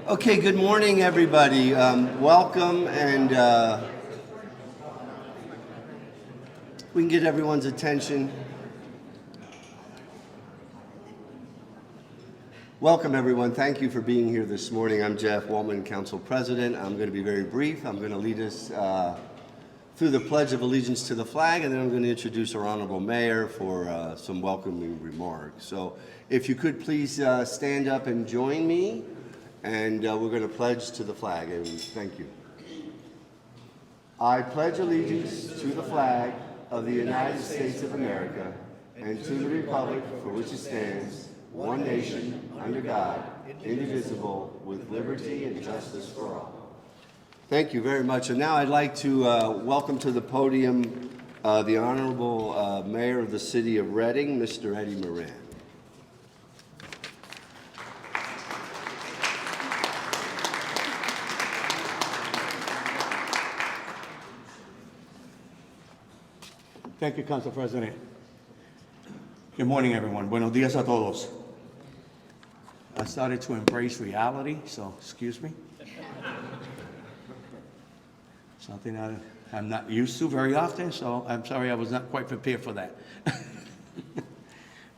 Okay, good morning, everybody. Welcome, and we can get everyone's attention. Welcome, everyone. Thank you for being here this morning. I'm Jeff Waltman, Council President. I'm going to be very brief. I'm going to lead us through the Pledge of Allegiance to the flag, and then I'm going to introduce our Honorable Mayor for some welcoming remarks. So if you could please stand up and join me. And we're going to pledge to the flag, and thank you. I pledge allegiance to the flag of the United States of America and to the republic for which it stands, one nation, under God, indivisible, with liberty and justice for all. Thank you very much. And now I'd like to welcome to the podium the Honorable Mayor of the City of Reading, Mr. Eddie Moran. Thank you, Council President. Good morning, everyone. Buenos días a todos. I started to embrace reality, so excuse me. Something I'm not used to very often, so I'm sorry I was not quite prepared for that.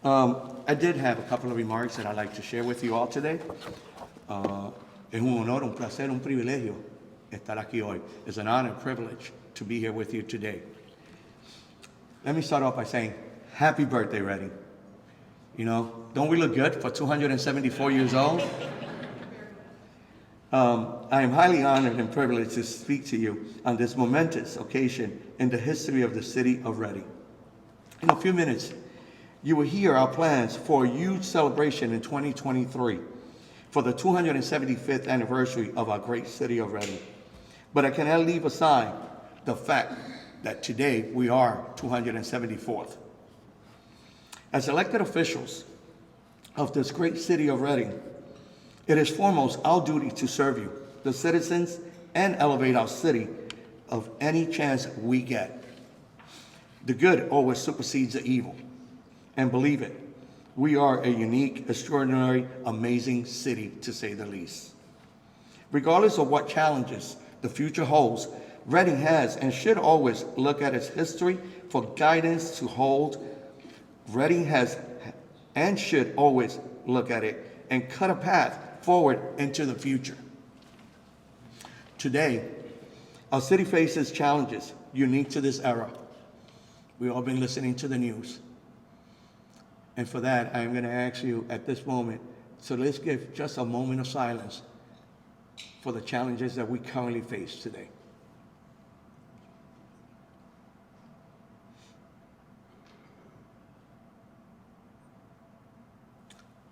I did have a couple of remarks that I'd like to share with you all today. Es un honor, un placer, un privilegio estar aquí hoy. It's an honor and privilege to be here with you today. Let me start off by saying, happy birthday, Reading. You know, don't we look good for 274 years old? I am highly honored and privileged to speak to you on this momentous occasion in the history of the city of Reading. In a few minutes, you will hear our plans for a huge celebration in 2023 for the 275th anniversary of our great city of Reading. But I cannot leave aside the fact that today we are 274th. As elected officials of this great city of Reading, it is foremost our duty to serve you, the citizens, and elevate our city of any chance we get. The good always supersedes the evil. And believe it, we are a unique, extraordinary, amazing city, to say the least. Regardless of what challenges the future holds, Reading has and should always look at its history for guidance to hold. Reading has and should always look at it and cut a path forward into the future. Today, our city faces challenges unique to this era. We've all been listening to the news. And for that, I'm going to ask you at this moment, so let's give just a moment of silence for the challenges that we currently face today.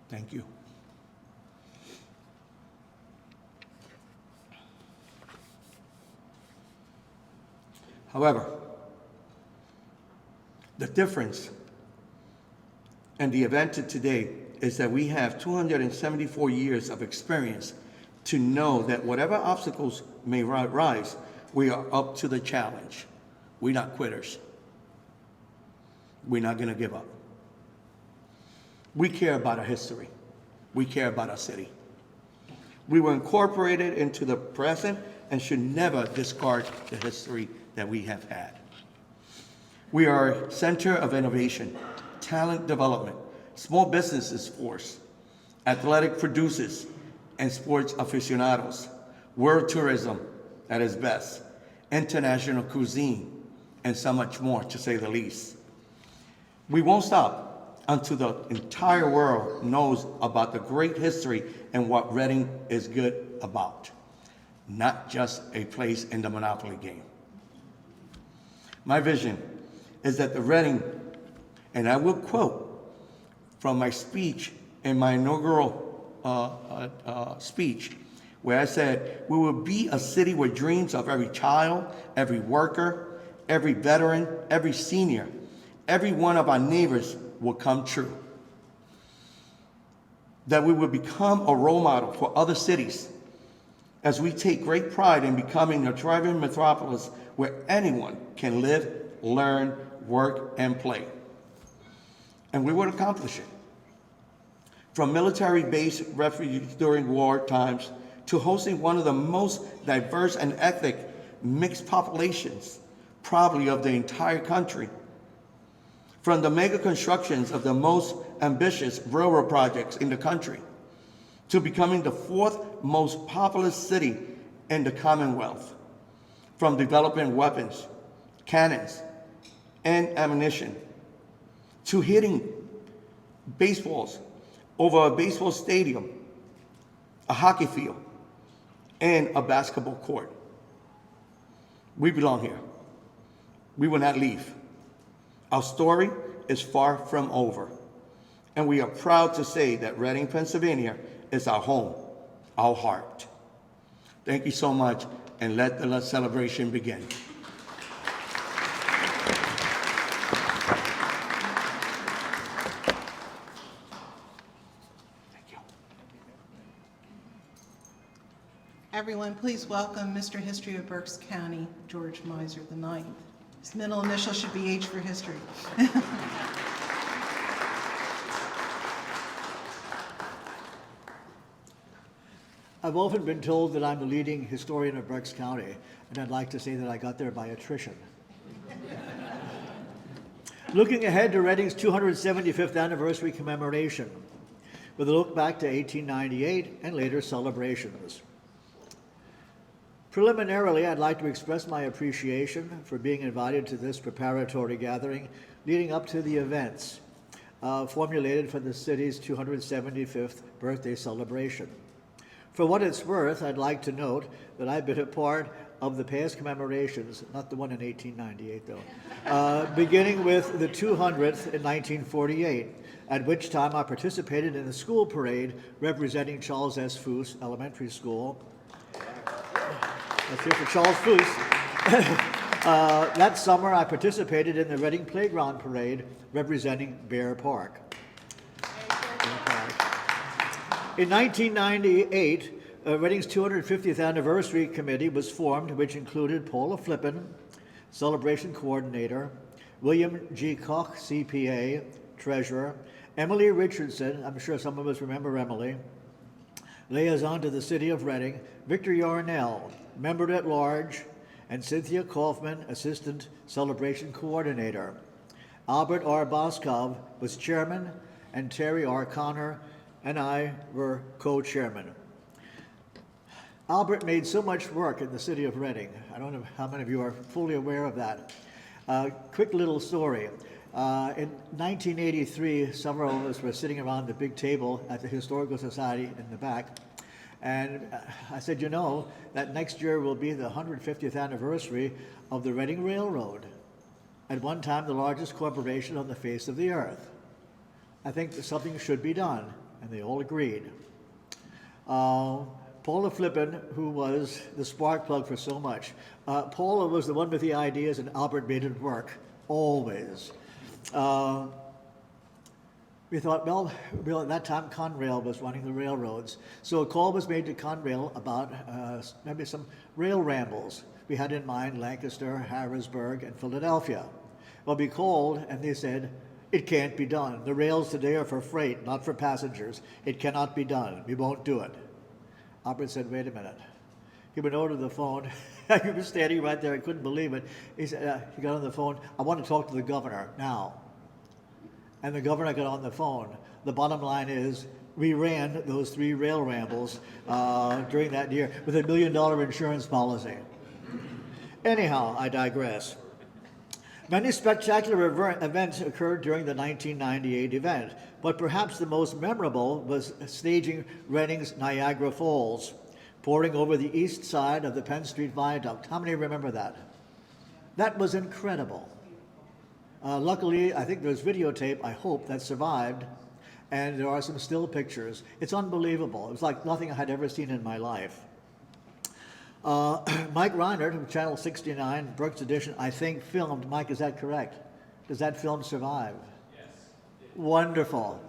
Thank you. However, the difference and the event of today is that we have 274 years of experience to know that whatever obstacles may rise, we are up to the challenge. We're not quitters. We're not going to give up. We care about our history. We care about our city. We were incorporated into the present and should never discard the history that we have had. We are a center of innovation, talent development, small businesses force, athletic producers, and sports aficionados, world tourism at its best, international cuisine, and so much more, to say the least. We won't stop until the entire world knows about the great history and what Reading is good about, not just a place in the Monopoly game. My vision is that the Reading, and I will quote from my speech in my inaugural speech, where I said, we will be a city where dreams of every child, every worker, every veteran, every senior, every one of our neighbors will come true. That we will become a role model for other cities as we take great pride in becoming a thriving metropolis where anyone can live, learn, work, and play. And we will accomplish it. From military base refugees during war times to hosting one of the most diverse and ethnic mixed populations, probably of the entire country. From the mega constructions of the most ambitious railroad projects in the country, to becoming the fourth most populous city in the Commonwealth, from developing weapons, cannons, and ammunition, to hitting baseballs over a baseball stadium, a hockey field, and a basketball court. We belong here. We will not leave. Our story is far from over, and we are proud to say that Reading, Pennsylvania is our home, our heart. Thank you so much, and let the celebration begin. Thank you. Everyone, please welcome Mr. History of Berks County, George Miser IX. His middle initial should be H for history. I've often been told that I'm the leading historian of Berks County, and I'd like to say that I got there by attrition. Looking ahead to Reading's 275th anniversary commemoration, with a look back to 1898 and later celebrations. Preliminarily, I'd like to express my appreciation for being invited to this preparatory gathering leading up to the events formulated for the city's 275th birthday celebration. For what it's worth, I'd like to note that I've been a part of the past commemorations, not the one in 1898 though, beginning with the 200th in 1948, at which time I participated in the school parade representing Charles S. Foose Elementary School. Let's hear for Charles Foose. That summer, I participated in the Reading Playground Parade representing Bear Park. In 1998, Reading's 250th Anniversary Committee was formed, which included Paula Flippen, Celebration Coordinator, William G. Koch, CPA, Treasurer, Emily Richardson, I'm sure some of us remember Emily, Liaison to the City of Reading, Victor Yarnell, Member at Large, and Cynthia Kaufman, Assistant Celebration Coordinator. Albert R. Boskov was Chairman, and Terry R. Connor and I were co-chairman. Albert made so much work in the city of Reading. I don't know how many of you are fully aware of that. Quick little story. In 1983, several of us were sitting around the big table at the Historical Society in the back, and I said, you know, that next year will be the 150th anniversary of the Reading Railroad, at one time the largest corporation on the face of the earth. I think that something should be done, and they all agreed. Paula Flippen, who was the spark plug for so much. Paula was the one with the ideas, and Albert made it work, always. We thought, well, at that time Conrail was running the railroads. So a call was made to Conrail about maybe some rail rambles. We had in mind Lancaster, Harrisburg, and Philadelphia. Well, we called and they said, it can't be done. The rails today are for freight, not for passengers. It cannot be done. We won't do it. Albert said, wait a minute. He went over to the phone. He was standing right there. I couldn't believe it. He said, he got on the phone. I want to talk to the governor now. And the governor got on the phone. The bottom line is, we ran those 3 rail rambles during that year with $1 million insurance policy. Anyhow, I digress. Many spectacular events occurred during the 1998 event, but perhaps the most memorable was staging Reading's Niagara Falls, pouring over the east side of the Penn Street Viaduct. How many remember that? That was incredible. Luckily, I think there's videotape, I hope, that survived, and there are some still pictures. It's unbelievable. It was like nothing I had ever seen in my life. Mike Reinert of Channel 69, Brooks Edition, I think filmed. Mike, is that correct? Does that film survive? Yes. Wonderful.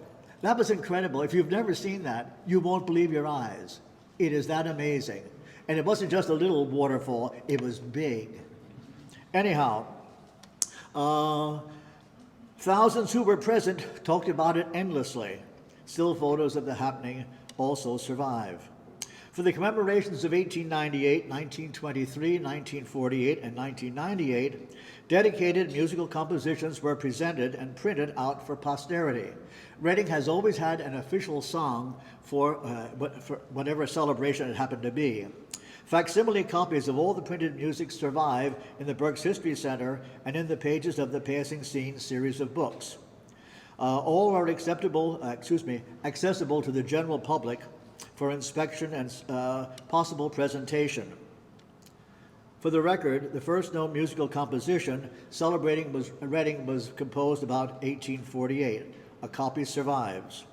That was incredible. If you've never seen that, you won't believe your eyes. It is that amazing. And it wasn't just a little waterfall, it was big. Anyhow, thousands who were present talked about it endlessly. Still photos of the happening also survive. For the commemorations of 1898, 1923, 1948, and 1998, dedicated musical compositions were presented and printed out for posterity. Reading has always had an official song for whatever celebration it happened to be. Facsimile copies of all the printed music survive in the Berks History Center and in the pages of the Passing Scenes series of books. All are accessible to the general public for inspection and possible presentation. For the record, the first known musical composition celebrating Reading was composed about 1848. A copy survives.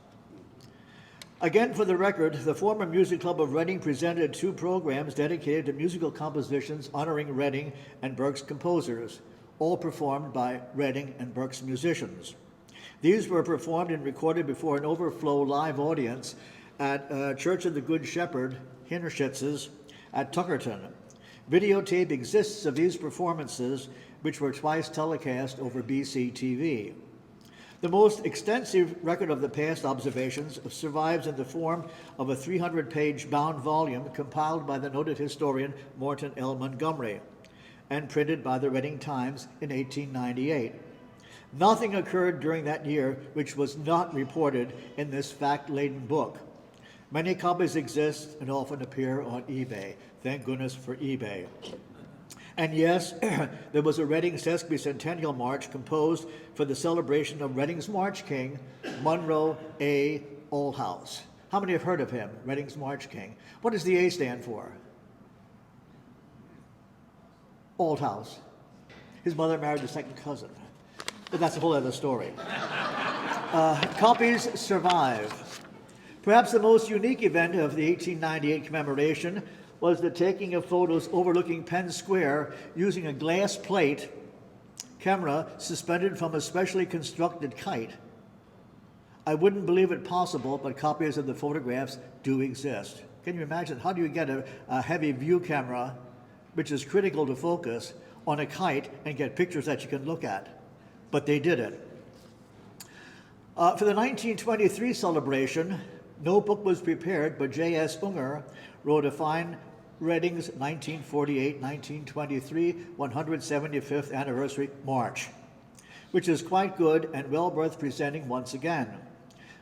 Again, for the record, the former Music Club of Reading presented 2 programs dedicated to musical compositions honoring Reading and Berks composers, all performed by Reading and Berks musicians. These were performed and recorded before an overflow live audience at Church of the Good Shepherd, Hinnerschitz's, at Tuckerton. Videotape exists of these performances, which were twice telecast over BC TV. The most extensive record of the past observations survives in the form of a 300-page bound volume compiled by the noted historian Morton L. Montgomery and printed by the Reading Times in 1898. Nothing occurred during that year which was not reported in this fact-laden book. Many copies exist and often appear on eBay. Thank goodness for eBay. And yes, there was a Reading Sesquicentennial March composed for the celebration of Reading's March King, Munro A. Oldhouse. How many have heard of him, Reading's March King? What does the A stand for? Oldhouse. His mother married a second cousin. But that's a whole other story. Copies survive. Perhaps the most unique event of the 1898 commemoration was the taking of photos overlooking Penn Square using a glass plate camera suspended from a specially constructed kite. I wouldn't believe it possible, but copies of the photographs do exist. Can you imagine? How do you get a heavy view camera, which is critical to focus, on a kite and get pictures that you can look at? But they did it. For the 1923 celebration, no book was prepared, but J.S. Unger wrote a fine Reading's 1948-1923 175th Anniversary March, which is quite good and well worth presenting once again.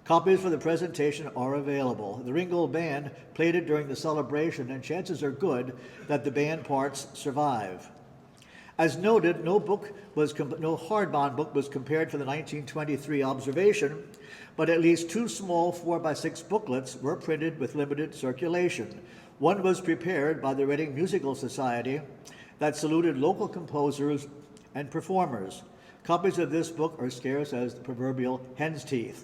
Copies for the presentation are available. The Ringgold Band played it during the celebration, and chances are good that the band parts survive. As noted, no hardbound book was compared for the 1923 observation, but at least 2 small 4x6 booklets were printed with limited circulation. One was prepared by the Reading Musical Society that saluted local composers and performers. Copies of this book are scarce as the proverbial hen's teeth.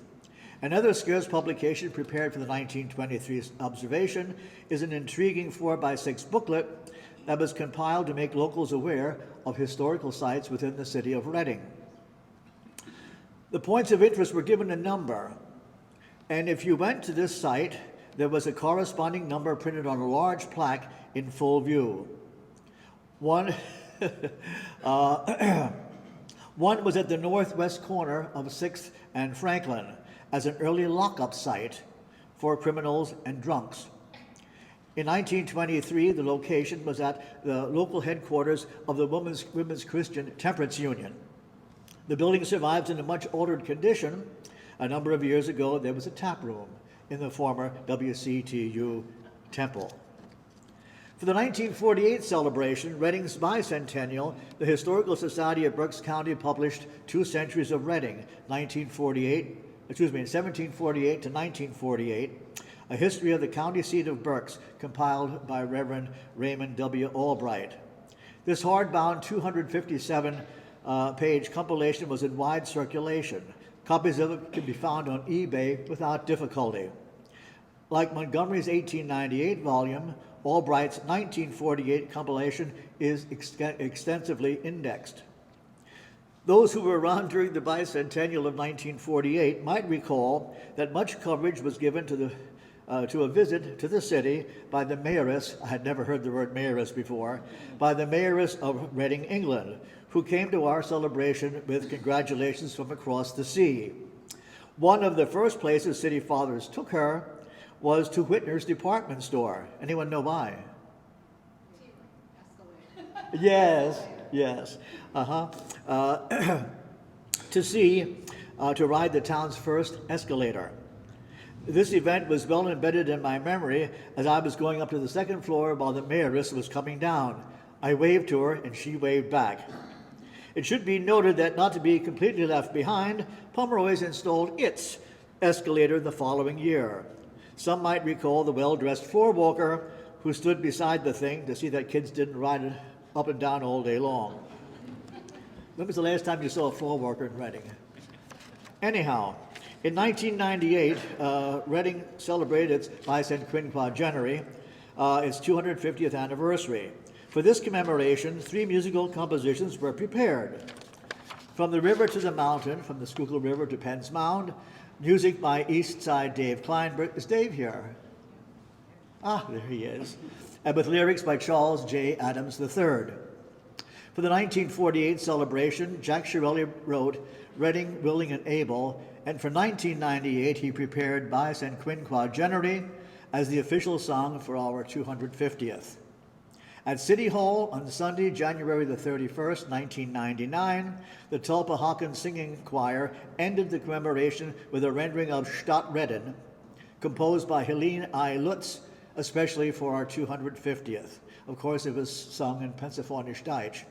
Another scarce publication prepared for the 1923 observation is an intriguing 4x6 booklet that was compiled to make locals aware of historical sites within the city of Reading. The points of interest were given a number, and if you went to this site, there was a corresponding number printed on a large plaque in full view. One was at the northwest corner of 6th and Franklin as an early lockup site for criminals and drunks. In 1923, the location was at the local headquarters of the Women's Christian Temperance Union. The building survives in a much altered condition. A number of years ago, there was a tap room in the former WCTU temple. For the 1948 celebration, Reading's bicentennial, the Historical Society of Berks County published 2 Centuries of Reading, 1748 to 1948, a history of the county seat of Berks, compiled by Reverend Raymond W. Albright. This hardbound 257-page compilation was in wide circulation. Copies of it can be found on eBay without difficulty. Like Montgomery's 1898 volume, Albright's 1948 compilation is extensively indexed. Those who were around during the bicentennial of 1948 might recall that much coverage was given to a visit to the city by the mayoress, I had never heard the word mayoress before, by the mayoress of Reading, England, who came to our celebration with congratulations from across the sea. One of the first places city fathers took her was to Whitner's department store. Anyone know why? Yes, yes. To ride the town's first escalator. This event was well embedded in my memory as I was going up to the second floor while the mayoress was coming down. I waved to her and she waved back. It should be noted that not to be completely left behind, Pomeroy's installed its escalator the following year. Some might recall the well-dressed floor walker who stood beside the thing to see that kids didn't ride it up and down all day long. When was the last time you saw a floor walker in Reading? Anyhow, in 1998, Reading celebrated its bicentennial, its 250th anniversary. For this commemoration, 3 musical compositions were prepared. From the river to the mountain, from the Schuylkill River to Penn's Mound, music by East Side Dave Kleinberg. Is Dave here? Ah, there he is. And with lyrics by Charles J. Adams III. For the 1948 celebration, Jack Shirelli wrote Reading, Willing, and Able, and for 1998 he prepared Bicentennial as the official song for our 250th. At City Hall on Sunday, January the 31st, 1999, the Tulpa Hawkins Singing Choir ended the commemoration with a rendering of Stadt Redden, composed by Helene I. Lutz, especially for our 250th. Of course, it was sung in Pennsylvanisch Deutsch.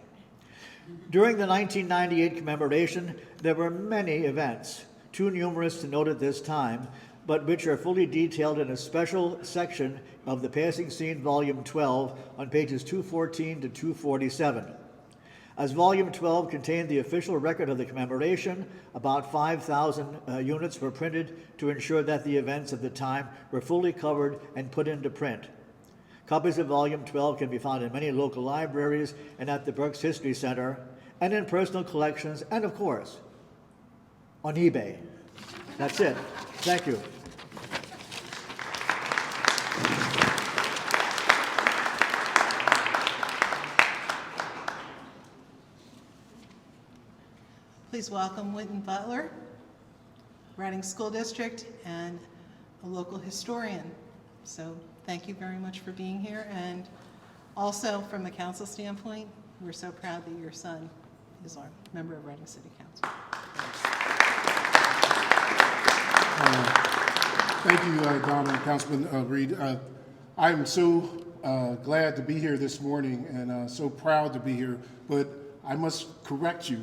During the 1998 commemoration, there were many events, too numerous to note at this time, but which are fully detailed in a special section of the Passing Scene Volume 12 on pages 214 to 247. As Volume 12 contained the official record of the commemoration, about 5,000 units were printed to ensure that the events of the time were fully covered and put into print. Copies of Volume 12 can be found in many local libraries and at the Berks History Center, and in personal collections, and of course, on eBay. That's it. Thank you. Please welcome Winton Butler, Reading School District, and a local historian. So thank you very much for being here. And also from the council standpoint, we're so proud that your son is our member of Reading City Council. Thank you, Donna and Councilman Reed. I'm so glad to be here this morning and so proud to be here, but I must correct you.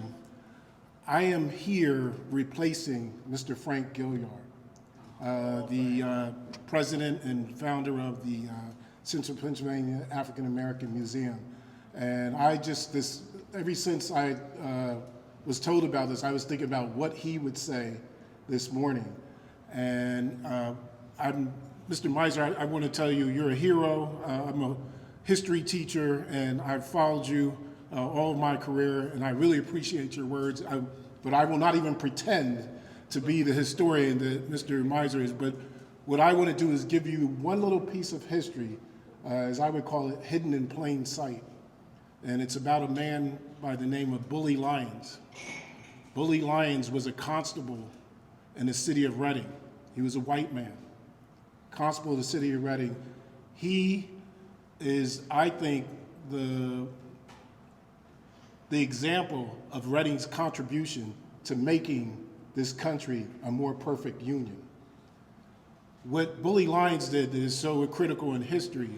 I am here replacing Mr. Frank Gilliard, the president and founder of the Central Pennsylvania African American Museum. And ever since I was told about this, I was thinking about what he would say this morning. And Mr. Miser, I want to tell you, you're a hero. I'm a history teacher, and I've followed you all of my career, and I really appreciate your words. But I will not even pretend to be the historian that Mr. Miser is. But what I want to do is give you one little piece of history, as I would call it, hidden in plain sight. And it's about a man by the name of Bully Lyons. Bully Lyons was a constable in the city of Reading. He was a white man, constable of the city of Reading. He is, I think, the example of Reading's contribution to making this country a more perfect union. What Bully Lyons did that is so critical in history,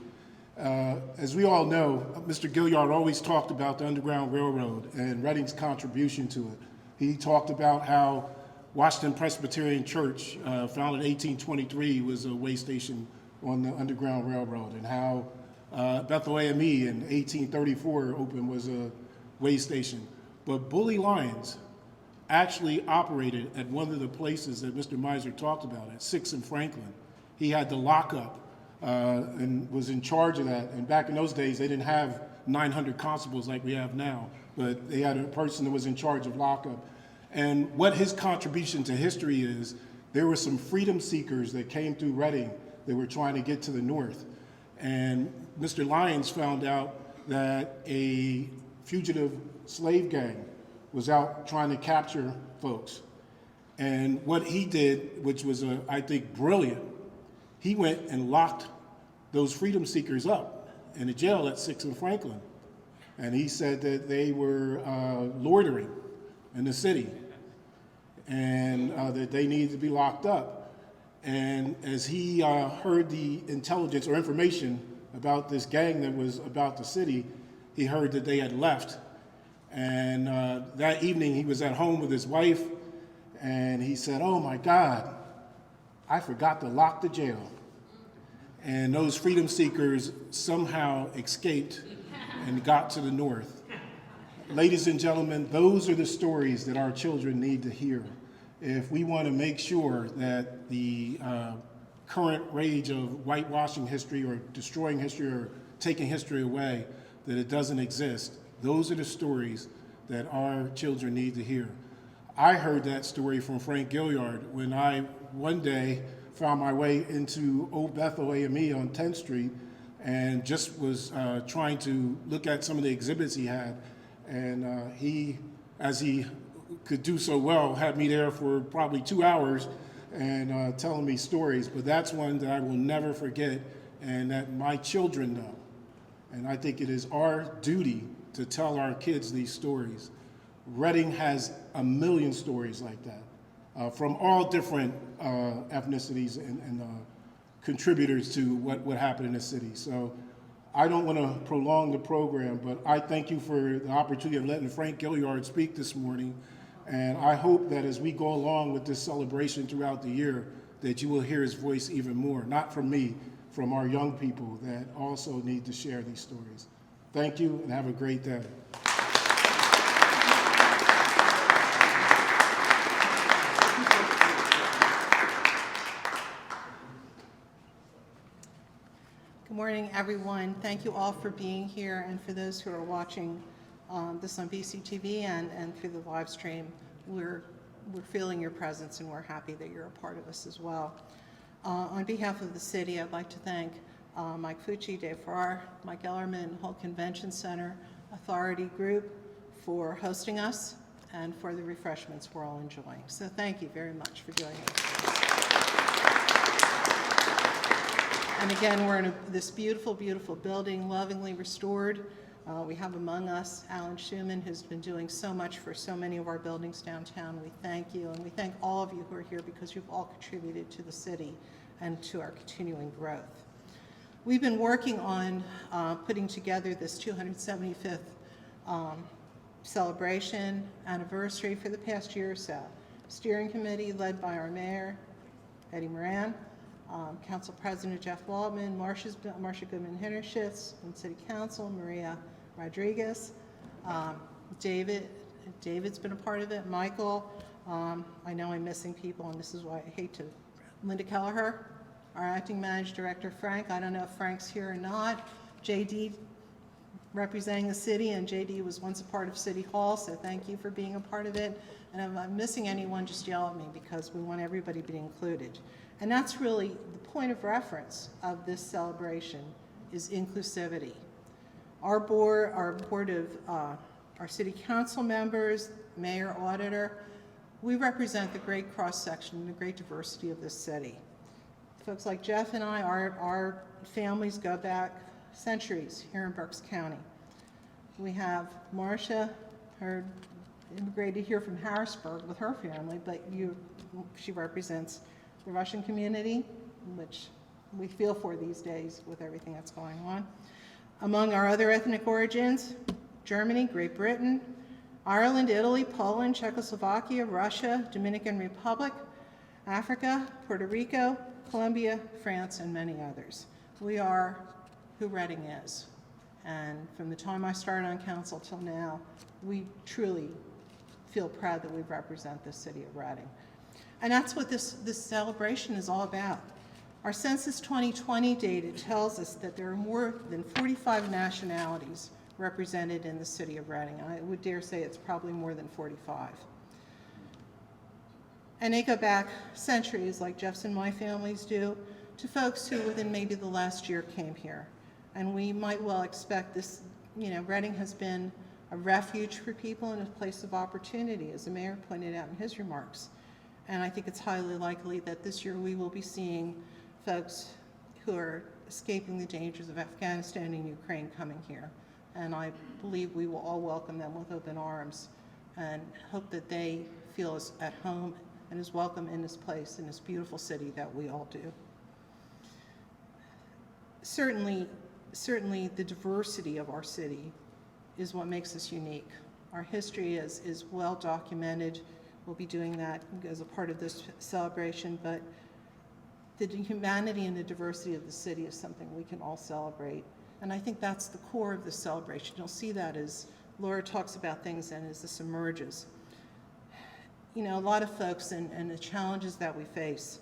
as we all know, Mr. Gilliard always talked about the Underground Railroad and Reading's contribution to it. He talked about how Washington Presbyterian Church, founded in 1823, was a way station on the Underground Railroad, and how Bethel AME in 1834 opened was a way station. But Bully Lyons actually operated at one of the places that Mr. Miser talked about, at 6th and Franklin. He had the lockup and was in charge of that. And back in those days, they didn't have 900 constables like we have now, but they had a person that was in charge of lockup. And what his contribution to history is, there were some freedom seekers that came through Reading that were trying to get to the north. And Mr. Lyons found out that a fugitive slave gang was out trying to capture folks. And what he did, which was, I think, brilliant, he went and locked those freedom seekers up in a jail at 6th and Franklin. And he said that they were loitering in the city and that they needed to be locked up. And as he heard the intelligence or information about this gang that was about the city, he heard that they had left. And that evening he was at home with his wife, and he said, "Oh my God, I forgot to lock the jail." And those freedom seekers somehow escaped and got to the north. Ladies and gentlemen, those are the stories that our children need to hear. If we want to make sure that the current rage of whitewashing history or destroying history or taking history away, that it doesn't exist, those are the stories that our children need to hear. I heard that story from Frank Gilliard when I one day found my way into Old Bethel AME on 10th Street and just was trying to look at some of the exhibits he had. And he, as he could do so well, had me there for probably 2 hours and telling me stories. But that's one that I will never forget and that my children know. And I think it is our duty to tell our kids these stories. Reading has a million stories like that, from all different ethnicities and contributors to what happened in the city. So I don't want to prolong the program, but I thank you for the opportunity of letting Frank Gilliard speak this morning. And I hope that as we go along with this celebration throughout the year, that you will hear his voice even more, not from me, from our young people that also need to share these stories. Thank you and have a great day. Good morning, everyone. Thank you all for being here, and for those who are watching this on BCTV and through the live stream, we're feeling your presence and we're happy that you're a part of us as well. On behalf of the city, I'd like to thank Mike Fucci, Dave Farrar, Mike Ellerman, Whole Convention Center Authority Group for hosting us and for the refreshments we're all enjoying. So thank you very much for doing it. And again, we're in this beautiful, beautiful building, lovingly restored. We have among us Alan Schuman, who's been doing so much for so many of our buildings downtown. We thank you, and we thank all of you who are here because you've all contributed to the city and to our continuing growth. We've been working on putting together this 275th celebration anniversary for the past year or so. Steering committee led by our mayor, Eddie Moran, Council President Jeff Waldman, Marcia Goodman-Hinnershitz, and City Council, Maria Rodriguez, David's been a part of it, Michael, I know I'm missing people, and this is why I hate to, Linda Kelleher, our acting manager director, Frank, I don't know if Frank's here or not, JD representing the city, and JD was once a part of City Hall, so thank you for being a part of it. And if I'm missing anyone, just yell at me because we want everybody to be included. And that's really the point of reference of this celebration is inclusivity. Our board of our city council members, mayor, auditor, we represent the great cross-section and the great diversity of this city. Folks like Jeff and I, our families go back centuries here in Berks County. We have Marcia, her immigrated here from Harrisburg with her family, but she represents the Russian community, which we feel for these days with everything that's going on. Among our other ethnic origins, Germany, Great Britain, Ireland, Italy, Poland, Czechoslovakia, Russia, Dominican Republic, Africa, Puerto Rico, Colombia, France, and many others. We are who Reading is. And from the time I started on council till now, we truly feel proud that we represent the city of Reading. And that's what this celebration is all about. Our Census 2020 data tells us that there are more than 45 nationalities represented in the city of Reading. I would dare say it's probably more than 45. And they go back centuries, like Jeff's and my families do, to folks who within maybe the last year came here. And we might well expect this, Reading has been a refuge for people and a place of opportunity, as the mayor pointed out in his remarks. And I think it's highly likely that this year we will be seeing folks who are escaping the dangers of Afghanistan and Ukraine coming here. And I believe we will all welcome them with open arms and hope that they feel as at home and as welcome in this place, in this beautiful city that we all do. Certainly the diversity of our city is what makes us unique. Our history is well documented. We'll be doing that as a part of this celebration, but the humanity and the diversity of the city is something we can all celebrate. And I think that's the core of the celebration. You'll see that as Laura talks about things and as this emerges. You know, a lot of folks and the challenges that we face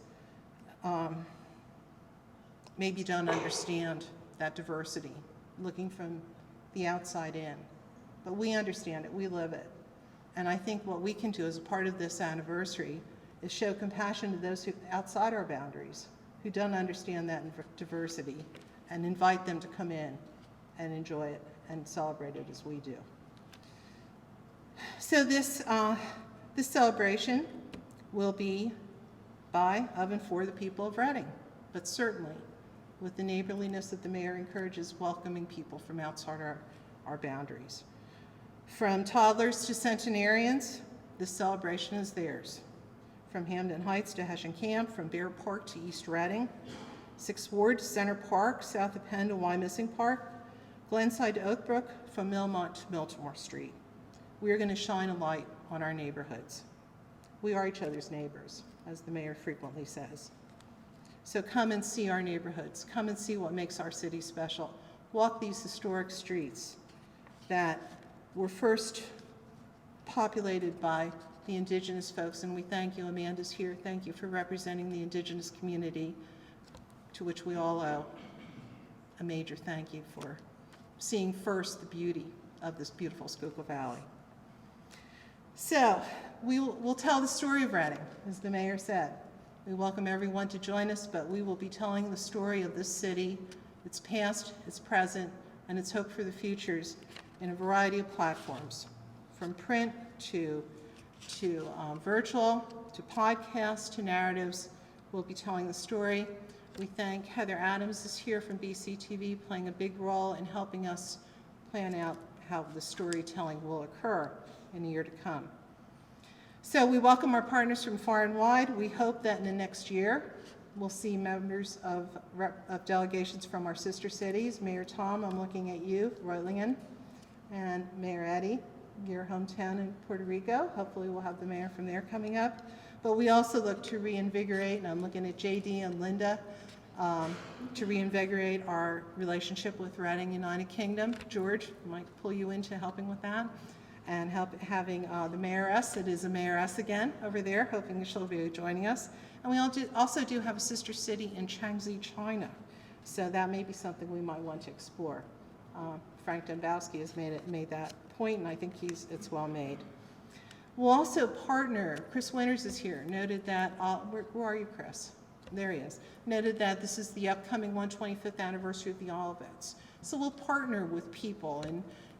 maybe don't understand that diversity, looking from the outside in. But we understand it, we live it. And I think what we can do as a part of this anniversary is show compassion to those who outside our boundaries, who don't understand that diversity, and invite them to come in and enjoy it and celebrate it as we do. So this celebration will be by, of, and for the people of Reading, but certainly with the neighborliness that the mayor encourages, welcoming people from outside our boundaries. From toddlers to centenarians, this celebration is theirs. From Hamden Heights to Hessian Camp, from Bear Park to East Reading, 6th Ward to Center Park, south of Penn to Wyomissing Park, Glenside to Oakbrook, from Millmont to Biltmore Street. We are going to shine a light on our neighborhoods. We are each other's neighbors, as the mayor frequently says. So come and see our neighborhoods. Come and see what makes our city special. Walk these historic streets that were first populated by the indigenous folks, and we thank you. Amanda's here. Thank you for representing the indigenous community, to which we all owe a major thank you for seeing first the beauty of this beautiful Schuylkill Valley. So we'll tell the story of Reading, as the mayor said. We welcome everyone to join us, but we will be telling the story of this city, its past, its present, and its hope for the futures in a variety of platforms, from print to virtual, to podcasts, to narratives. We'll be telling the story. We thank Heather Adams is here from BCTV, playing a big role in helping us plan out how the storytelling will occur in the year to come. So we welcome our partners from far and wide. We hope that in the next year, we'll see members of delegations from our sister cities. Mayor Tom, I'm looking at you, Roylingan, and Mayor Eddie, your hometown in Puerto Rico. Hopefully we'll have the mayor from there coming up. But we also look to reinvigorate, and I'm looking at JD and Linda, to reinvigorate our relationship with Reading United Kingdom. George might pull you into helping with that. And having the mayoress, it is a mayoress again over there, hoping she'll be joining us. And we also do have a sister city in Changzhou, China. So that may be something we might want to explore. Frank Dombowski has made that point, and I think it's well made. We'll also partner, Chris Winters is here, noted that, where are you, Chris? There he is. Noted that this is the upcoming 125th anniversary of the Olivets. So we'll partner with people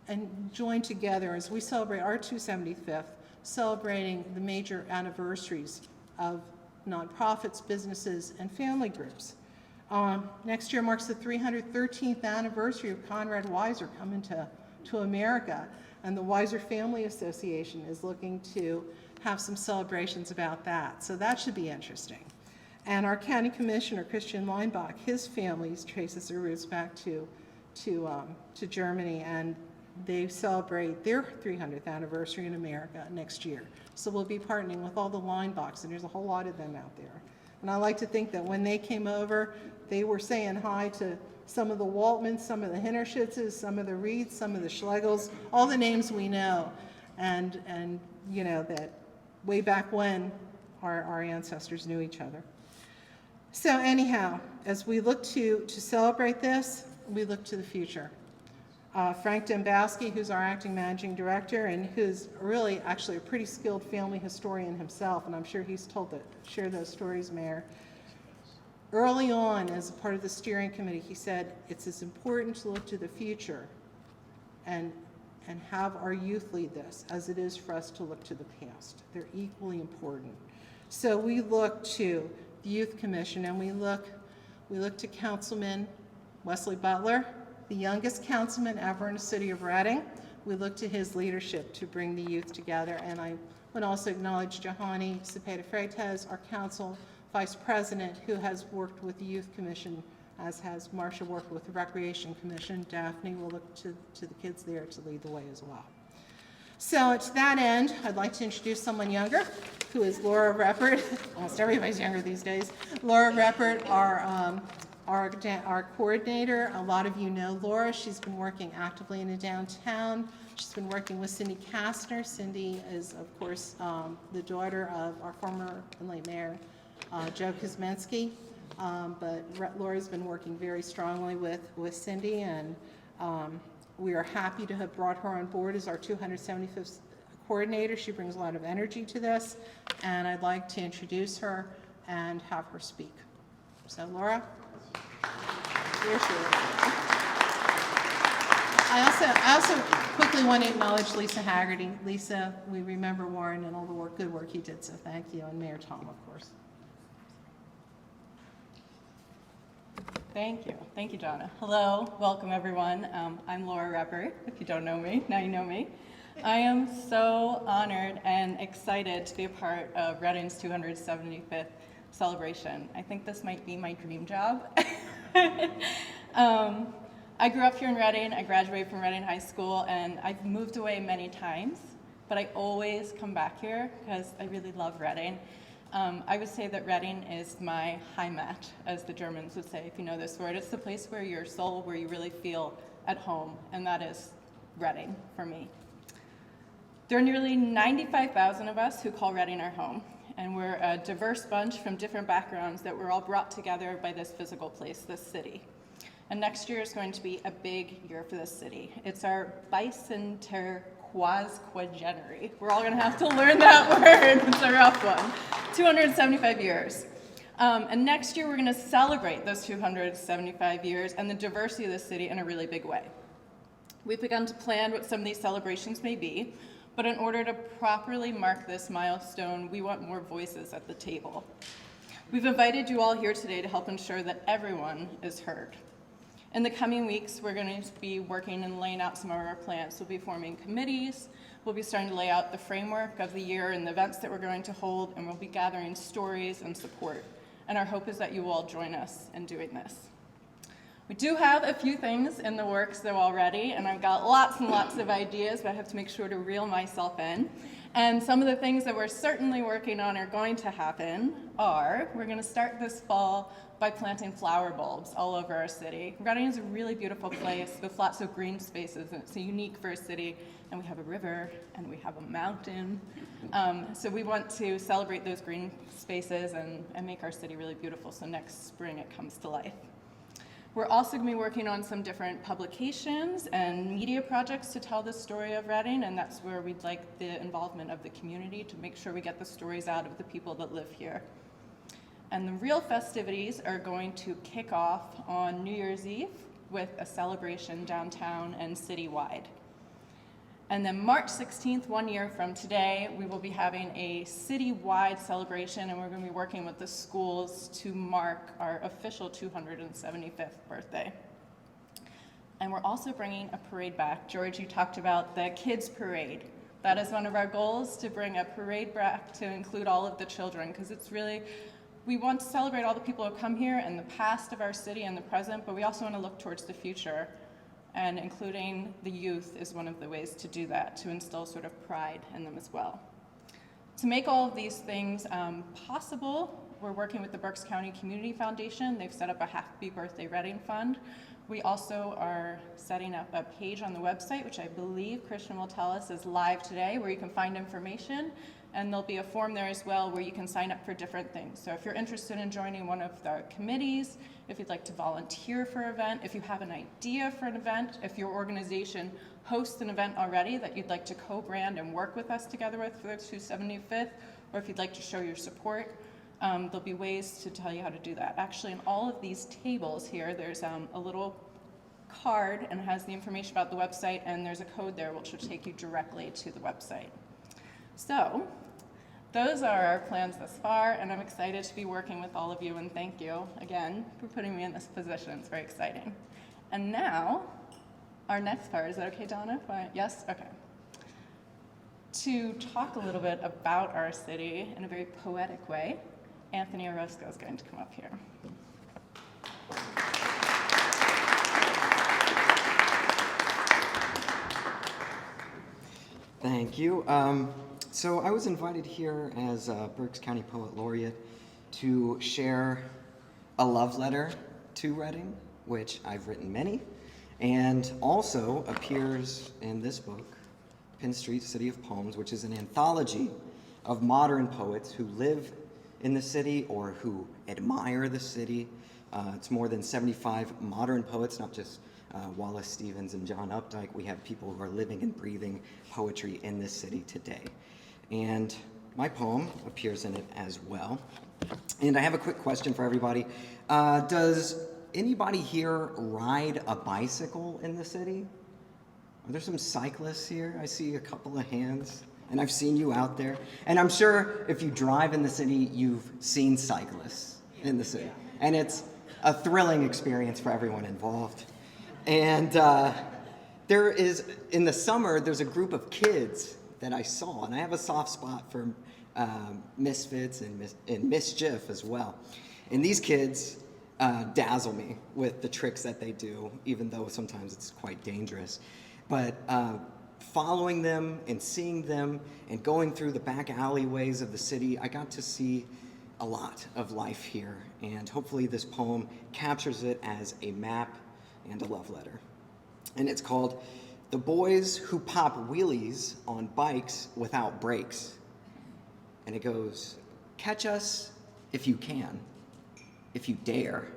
and join together as we celebrate our 275th, celebrating the major anniversaries of nonprofits, businesses, and family groups. Next year marks the 313th anniversary of Conrad Weiser coming to America, and the Weiser Family Association is looking to have some celebrations about that. So that should be interesting. And our county commissioner, Christian Leinbach, his family traces their roots back to Germany, and they celebrate their 300th anniversary in America next year. So we'll be partnering with all the Leinbachs, and there's a whole lot of them out there. And I like to think that when they came over, they were saying hi to some of the Waltmans, some of the Hinterschitzes, some of the Reeds, some of the Schlegels, all the names we know. And you know, that way back when our ancestors knew each other. So anyhow, as we look to celebrate this, we look to the future. Frank Dombowski, who's our acting managing director and who's really actually a pretty skilled family historian himself, and I'm sure he's share those stories, Mayor. Early on, as a part of the steering committee, he said it's as important to look to the future and have our youth lead this as it is for us to look to the past. They're equally important. So we look to the Youth Commission, and we look we look to Councilman Wesley Butler, the youngest councilman ever in the city of Reading. We look to his leadership to bring the youth together. And I would also acknowledge Johanny Cepeda-Freitas, our council vice president, who has worked with the Youth Commission, as has Marcia worked with the Recreation Commission. Daphne will look to the kids there to lead the way as well. So to that end, I'd like to introduce someone younger, who is Laura Reppert. Almost everybody's younger these days. Laura Reppert, our coordinator. A lot of you know Laura. She's been working actively in the downtown. She's been working with Cindy Kastner. Cindy is, of course, the daughter of our former and late mayor, Joe Kuzminski. But Laura's been working very strongly with Cindy, and we are happy to have brought her on board as our 275th coordinator. She brings a lot of energy to this, and I'd like to introduce her and have her speak. So Laura, here she is. I also quickly want to acknowledge Lisa Haggerty. Lisa, we remember Warren and all the good work he did, so thank you, and Mayor Tom, of course. Thank you. Thank you, Donna. Hello. Welcome, everyone. I'm Laura Reppert. If you don't know me, now you know me. I am so honored and excited to be a part of Reading's 275th celebration. I think this might be my dream job. I grew up here in Reading. I graduated from Reading High School, and I've moved away many times, but I always come back here because I really love Reading. I would say that Reading is my Heimat, as the Germans would say, if you know this word. It's the place where your soul, where you really feel at home, and that is Reading for me. There are nearly 95,000 of us who call Reading our home, and we're a diverse bunch from different backgrounds that we're all brought together by this physical place, this city. And next year is going to be a big year for this city. It's our bicentenary. Quasquagenary. We're all going to have to learn that word. It's a rough one. 275 years. And next year, we're going to celebrate those 275 years and the diversity of the city in a really big way. We've begun to plan what some of these celebrations may be, but in order to properly mark this milestone, we want more voices at the table. We've invited you all here today to help ensure that everyone is heard. In the coming weeks, we're going to be working and laying out some of our plans. We'll be forming committees, we'll be starting to lay out the framework of the year and the events that we're going to hold, and we'll be gathering stories and support. And our hope is that you will all join us in doing this. We do have a few things in the works though already, and I've got lots and lots of ideas, but I have to make sure to reel myself in. And some of the things that we're certainly working on are going to happen are, we're going to start this fall by planting flower bulbs all over our city. Reading is a really beautiful place with lots of green spaces, and it's unique for a city, and we have a river, and we have a mountain. So we want to celebrate those green spaces and make our city really beautiful, so next spring it comes to life. We're also going to be working on some different publications and media projects to tell the story of Reading, and that's where we'd like the involvement of the community to make sure we get the stories out of the people that live here. And the real festivities are going to kick off on New Year's Eve with a celebration downtown and citywide. And then March 16th, 1 year from today, we will be having a citywide celebration, and we're going to be working with the schools to mark our official 275th birthday. And we're also bringing a parade back. George, you talked about the kids' parade. That is one of our goals, to bring a parade back to include all of the children, because it's really, we want to celebrate all the people who come here and the past of our city and the present, but we also want to look towards the future. And including the youth is one of the ways to do that, to instill sort of pride in them as well. To make all of these things possible, we're working with the Berks County Community Foundation. They've set up a Happy Birthday Reading Fund. We also are setting up a page on the website, which I believe Christian will tell us is live today, where you can find information. And there'll be a form there as well where you can sign up for different things. So if you're interested in joining one of the committees, if you'd like to volunteer for an event, if you have an idea for an event, if your organization hosts an event already that you'd like to co-brand and work with us together with for the 275th, or if you'd like to show your support, there'll be ways to tell you how to do that. Actually, in all of these tables here, there's a little card and it has the information about the website, and there's a code there which will take you directly to the website. So, those are our plans thus far, and I'm excited to be working with all of you, and thank you again for putting me in this position. It's very exciting. And now, our next part, is that okay, Donna? Yes? Okay. To talk a little bit about our city in a very poetic way, Anthony Orozco is going to come up here. Thank you. So I was invited here as Berks County Poet Laureate to share a love letter to Reading, which I've written many, and also appears in this book, Pin Street, City of Poems, which is an anthology of modern poets who live in the city or who admire the city. It's more than 75 modern poets, not just Wallace Stevens and John Updike. We have people who are living and breathing poetry in this city today. And my poem appears in it as well. And I have a quick question for everybody. Does anybody here ride a bicycle in the city? Are there some cyclists here? I see a couple of hands, and I've seen you out there. And I'm sure if you drive in the city, you've seen cyclists in the city. And it's a thrilling experience for everyone involved. And there is, in the summer, there's a group of kids that I saw, and I have a soft spot for misfits and mischief as well. And these kids dazzle me with the tricks that they do, even though sometimes it's quite dangerous. But following them and seeing them and going through the back alleyways of the city, I got to see a lot of life here. And hopefully this poem captures it as a map and a love letter. And it's called The Boys Who Pop Wheelies on Bikes Without Brakes. And it goes, catch us if you can, if you dare.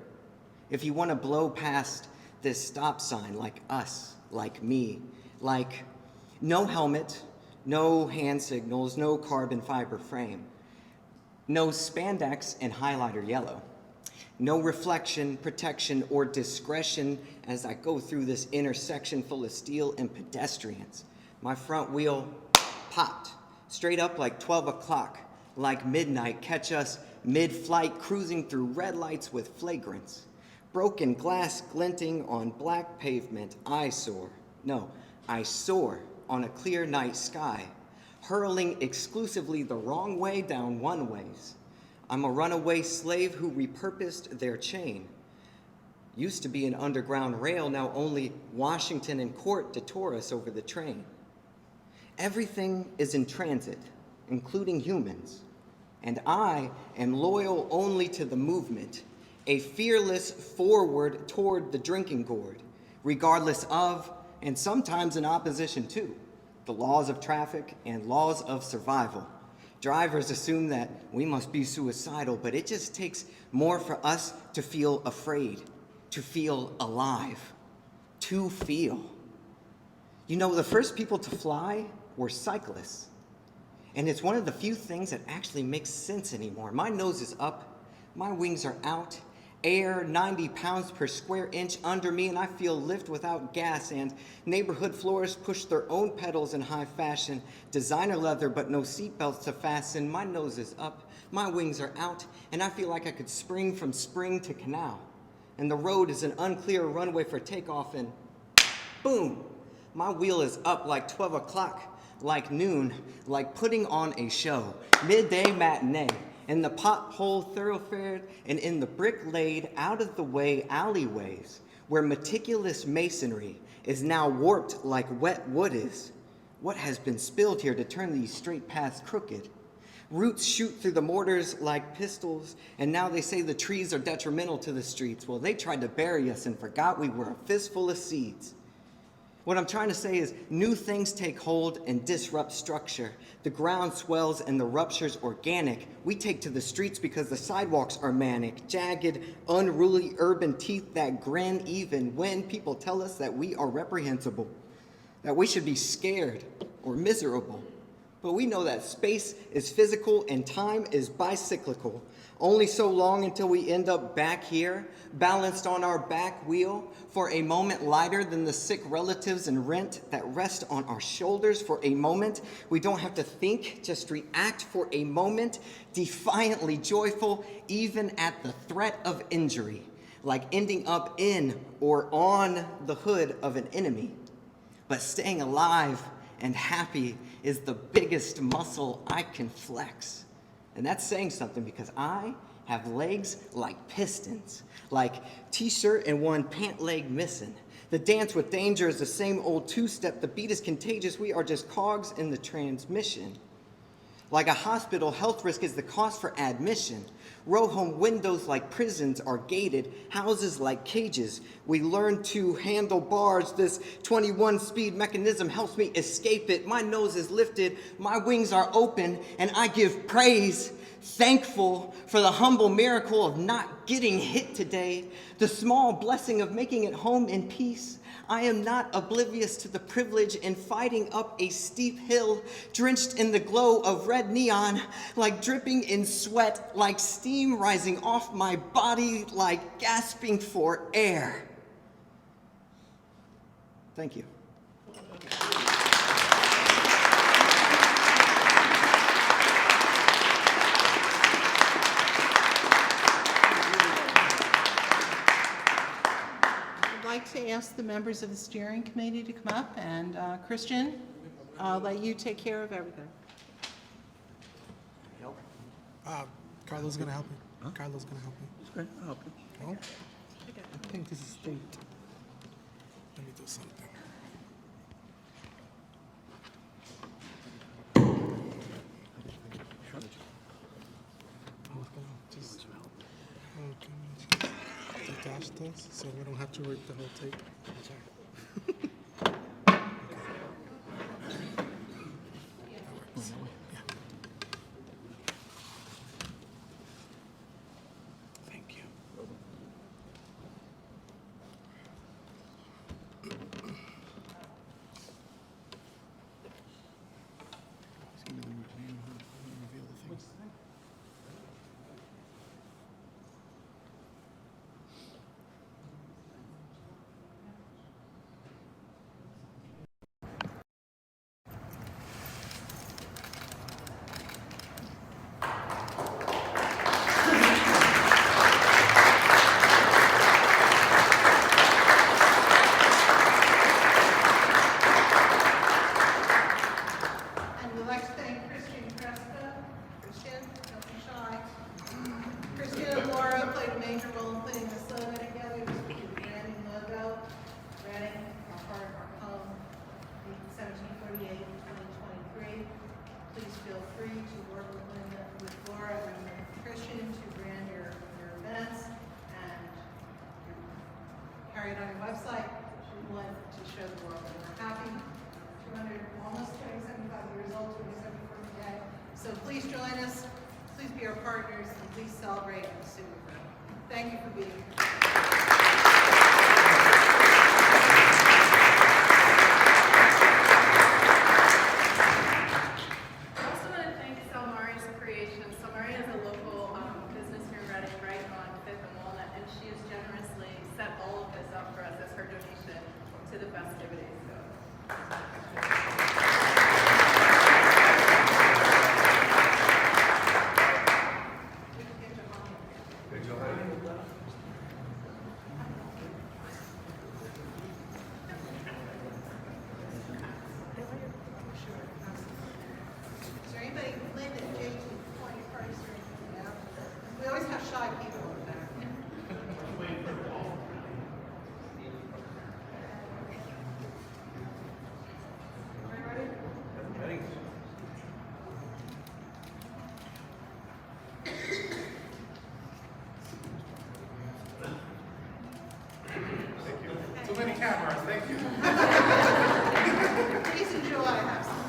If you want to blow past this stop sign like us, like me, like no helmet, no hand signals, no carbon fiber frame, no spandex and highlighter yellow, no reflection, protection, or discretion as I go through this intersection full of steel and pedestrians. My front wheel popped, straight up like 12 o'clock, like midnight, catch us mid-flight, cruising through red lights with flagrants. Broken glass glinting on black pavement, I soar on a clear night sky, hurling exclusively the wrong way down one-ways. I'm a runaway slave who repurposed their chain. Used to be an underground rail, now only Washington and Court detour us over the train. Everything is in transit, including humans, and I am loyal only to the movement, a fearless forward toward the drinking gourd, regardless of, and sometimes in opposition to, the laws of traffic and laws of survival. Drivers assume that we must be suicidal, but it just takes more for us to feel afraid, to feel alive, to feel. You know, the first people to fly were cyclists. And it's one of the few things that actually makes sense anymore. My nose is up, my wings are out, air 90 pounds per square inch under me, and I feel lift without gas, and neighborhood florists push their own pedals in high fashion, designer leather but no seatbelts to fasten. My nose is up, my wings are out, and I feel like I could spring from spring to canal. And the road is an unclear runway for takeoff, and boom, my wheel is up like 12 o'clock, like noon, like putting on a show, midday matinee, in the pothole thoroughfare and in the brick-laid, out-of-the-way alleyways, where meticulous masonry is now warped like wet wood is. What has been spilled here to turn these straight paths crooked? Roots shoot through the mortars like pistols, and now they say the trees are detrimental to the streets. Well, they tried to bury us and forgot we were a fistful of seeds. What I'm trying to say is new things take hold and disrupt structure. The ground swells and the rupture's organic. We take to the streets because the sidewalks are manic, jagged, unruly urban teeth that grin even when people tell us that we are reprehensible, that we should be scared or miserable. But we know that space is physical and time is bicyclical. Only so long until we end up back here, balanced on our back wheel, for a moment lighter than the sick relatives in rent that rest on our shoulders for a moment. We don't have to think, just react for a moment, defiantly joyful, even at the threat of injury, like ending up in or on the hood of an enemy. But staying alive and happy is the biggest muscle I can flex. And that's saying something, because I have legs like pistons, like t-shirt and one pant leg missing. The dance with danger is the same old two-step. The beat is contagious. We are just cogs in the transmission. Like a hospital, health risk is the cost for admission. Row home windows like prisons are gated, houses like cages. We learn to handle bars. This 21-speed mechanism helps me escape it. My nose is lifted, my wings are open, and I give praise, thankful for the humble miracle of not getting hit today, the small blessing of making it home in peace. I am not oblivious to the privilege in fighting up a steep hill, drenched in the glow of red neon, like dripping in sweat, like steam rising off my body, like gasping for air. Thank you. I'd like to ask the members of the steering committee to come up, and Christian, I'll let you take care of everything. Carla's gonna help me. Carla's gonna help me. Okay, I'll help you. No? I think this is state. Let me do something. I was gonna just detach this so we don't have to rip the whole tape. Thank you. And we'd like to thank Christian Crespo. Christian, don't be shy. Christian and Laura played a major role in putting this logo together. This was the branding logo. Reading, our heart, our home, 1748 2023. Please feel free to work with Laura and Christian to brand your events and carry it on your website. We want to show the world that we're happy. 200, almost 75 years old, 274 today. So please join us, please be our partners, and please celebrate the city of Reading. Thank you for being here. I also want to thank Salmari's Creations. Salmari is a local business here in Reading, right on 5th and Walnut, and she has generously set all of this up for us as her donation to the festivities. Is there anybody, Linda, JT, before any parties or anything out? We always have shy people in the back. Too many cameras, thank you. Please enjoy. Have some